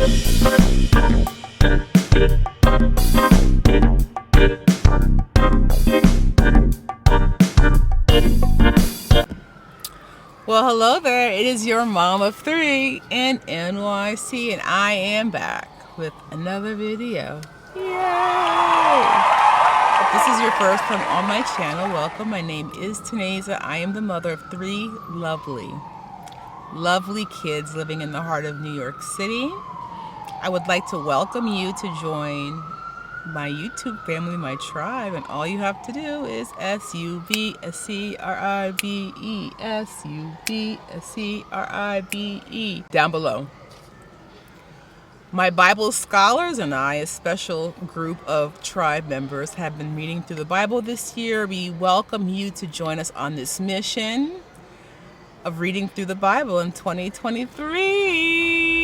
Well, hello there. It is your mom of three in NYC, and I am back with another video. Yay! If this is your first time on my channel, welcome. My name is Taneza. I am the mother of three lovely kids living in the heart of New York City. I would like to welcome you to join my YouTube family, my tribe, and all you have to do is SUB SUB down below. My Bible scholars and I, a special group of tribe members, have been reading through the Bible this year. We welcome you to join us on this mission of reading through the Bible in 2023.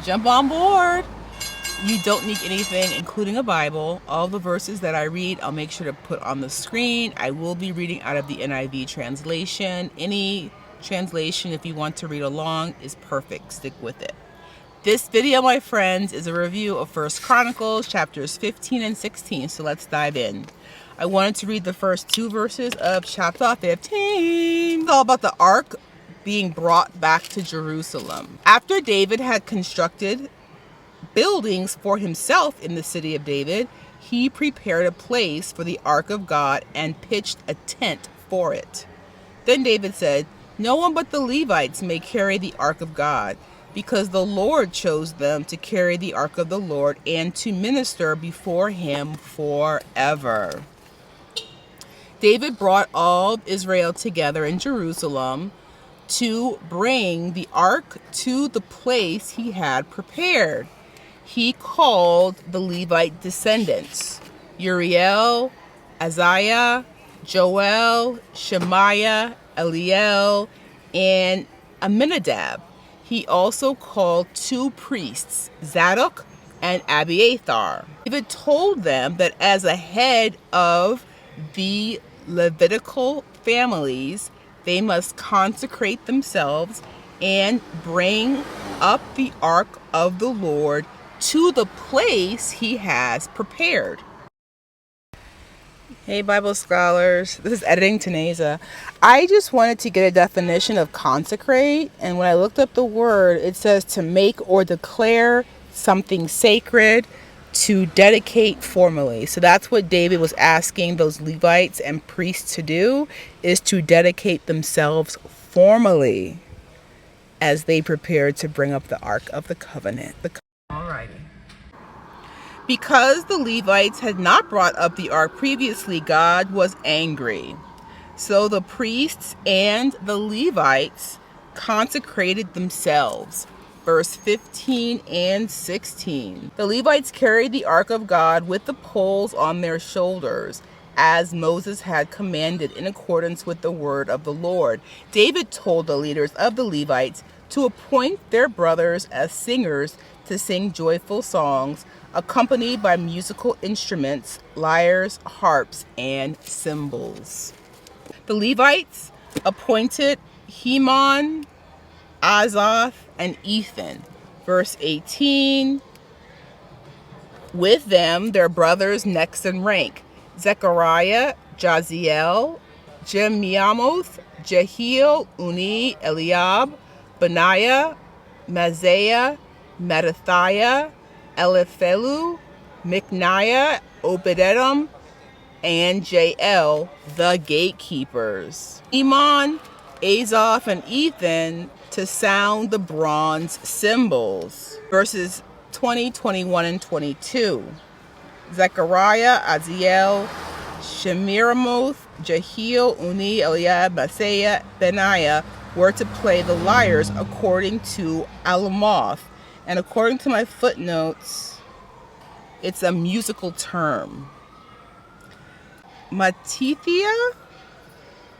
Jump on board. You don't need anything, including a Bible. All the verses that I read, I'll make sure to put on the screen. I will be reading out of the NIV translation. Any translation, if you want to read along, is perfect. Stick with it. This video, my friends, is a review of 1 Chronicles, chapters 15 and 16. So let's dive in. I wanted to read the first two verses of chapter 15. It's all about the ark being brought back to Jerusalem. After David had constructed buildings for himself in the city of David, he prepared a place for the ark of God and pitched a tent for it. Then David said, "No one but the Levites may carry the ark of God, because the Lord chose them to carry the ark of the Lord and to minister before him forever." David brought all of Israel together in Jerusalem to bring the ark to the place he had prepared. He called the Levite descendants, Uriel, Azariah, Joel, Shemaiah, Eliel, and Aminadab. He also called two priests, Zadok and Abiathar. David told them that as a head of the Levitical families, they must consecrate themselves and bring up the ark of the Lord to the place he has prepared. Hey Bible scholars, this is Editing Taneza. I just wanted to get a definition of consecrate, and when I looked up the word, it says to make or declare something sacred, to dedicate formally. So that's what David was asking those Levites and priests to do, is to dedicate themselves formally as they prepared to bring up the Ark of the Covenant. Alrighty. Because the Levites had not brought up the ark previously, God was angry. So the priests and the Levites consecrated themselves. Verse 15 and 16. The Levites carried the ark of God with the poles on their shoulders, as Moses had commanded in accordance with the word of the Lord. David told the leaders of the Levites to appoint their brothers as singers to sing joyful songs, accompanied by musical instruments, lyres, harps, and cymbals. The Levites appointed Heman, Asaph, and Ethan. Verse 18. With them, their brothers next in rank, Zechariah, Jaziel, Jemiamoth, Jehiel, Uni, Eliab, Benaiah, Mazaiah, Mattathiah, Eliphelu, Micniah, Obed-Edom, and Jael, the gatekeepers. Heman, Asaph, and Ethan to sound the bronze cymbals. Verses 20, 21, and 22. Zechariah, Aziel, Shemiramoth, Jehiel, Uni, Eliab, Maaseiah, Benaiah were to play the lyres according to Alamoth. And according to my footnotes, it's a musical term. Mattithiah,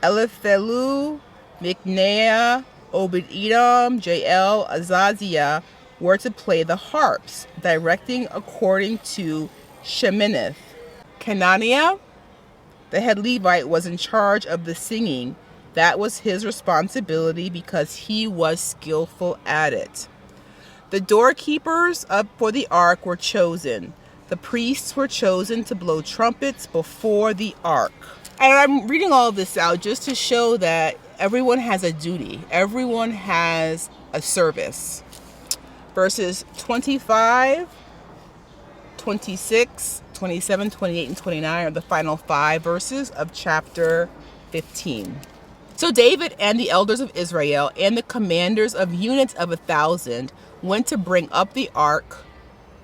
Eliphelu, Micniah, Obed-Edom, Jael, Azaziah were to play the harps, directing according to Sheminith. Kenaniah, the head Levite, was in charge of the singing. That was his responsibility because he was skillful at it. The doorkeepers for the ark were chosen. The priests were chosen to blow trumpets before the ark. And I'm reading all of this out just to show that everyone has a duty. Everyone has a service. Verses 25, 26, 27, 28, and 29 are the final 5 verses of chapter 15. So David and the elders of Israel and the commanders of units of 1,000 went to bring up the ark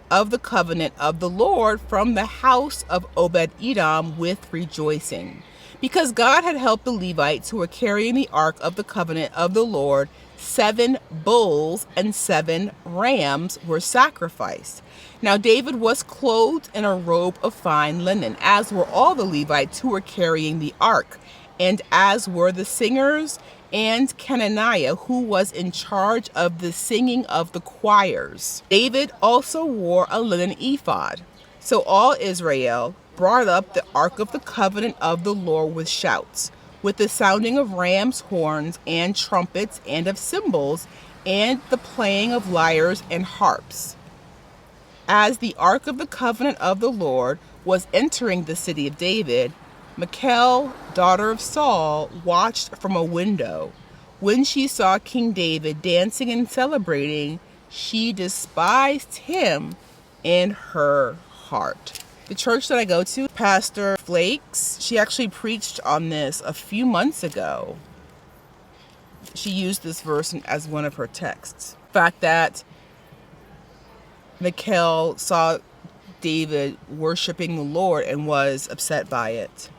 of the covenant of the Lord from the house of Obed-Edom with rejoicing. Because God had helped the Levites who were carrying the ark of the covenant of the Lord, 7 bulls and 7 rams were sacrificed. Now David was clothed in a robe of fine linen, as were all the Levites who were carrying the ark, and as were the singers and Kenaniah, who was in charge of the singing of the choirs. David also wore a linen ephod. So all Israel brought up the ark of the covenant of the Lord with shouts, with the sounding of ram's horns and trumpets and of cymbals, and the playing of lyres and harps. As the ark of the covenant of the Lord was entering the city of David, Michal, daughter of Saul, watched from a window. When she saw King David dancing and celebrating, she despised him in her heart. The church that I go to, Pastor Flakes, she actually preached on this a few months ago. She used this verse as one of her texts. The fact that Michal saw David worshiping the Lord and was upset by it.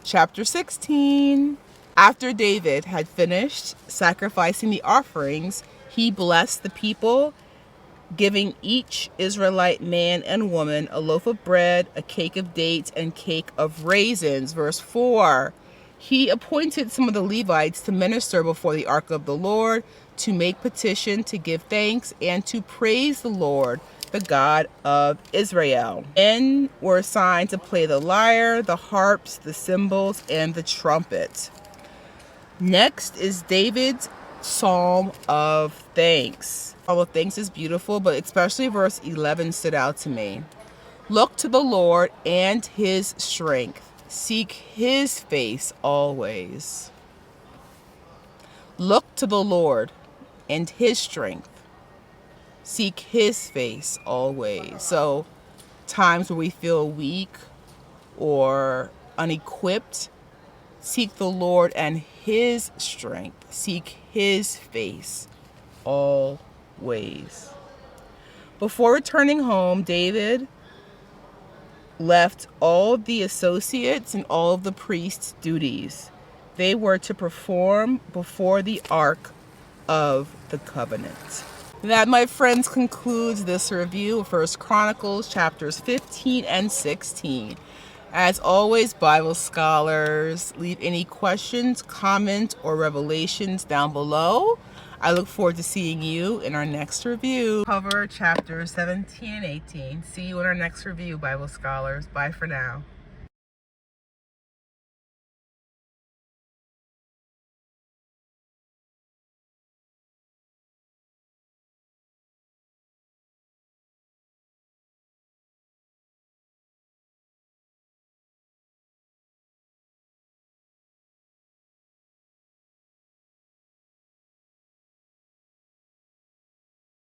Chapter 16. After David had finished sacrificing the offerings, he blessed the people, giving each Israelite man and woman a loaf of bread, a cake of dates, and cake of raisins. Verse 4. He appointed some of the Levites to minister before the ark of the Lord, to make petition, to give thanks, and to praise the Lord, the God of Israel. Men were assigned to play the lyre, the harps, the cymbals, and the trumpet. Next is David's Psalm of Thanks. Psalm of Thanks is beautiful, but especially verse 11 stood out to me. Look to the Lord and his strength. Seek his face always. Look to the Lord and his strength. Seek his face always. So times where we feel weak or unequipped, seek the Lord and his strength. Seek his face always. Before returning home, David left all the associates and all of the priests' duties. They were to perform before the ark of the covenant. That, my friends, concludes this review of 1 Chronicles chapters 15 and 16. As always, Bible scholars, leave any questions, comments, or revelations down below. I look forward to seeing you in our next review. Cover chapters 17 and 18. See you in our next review, Bible scholars. Bye for now.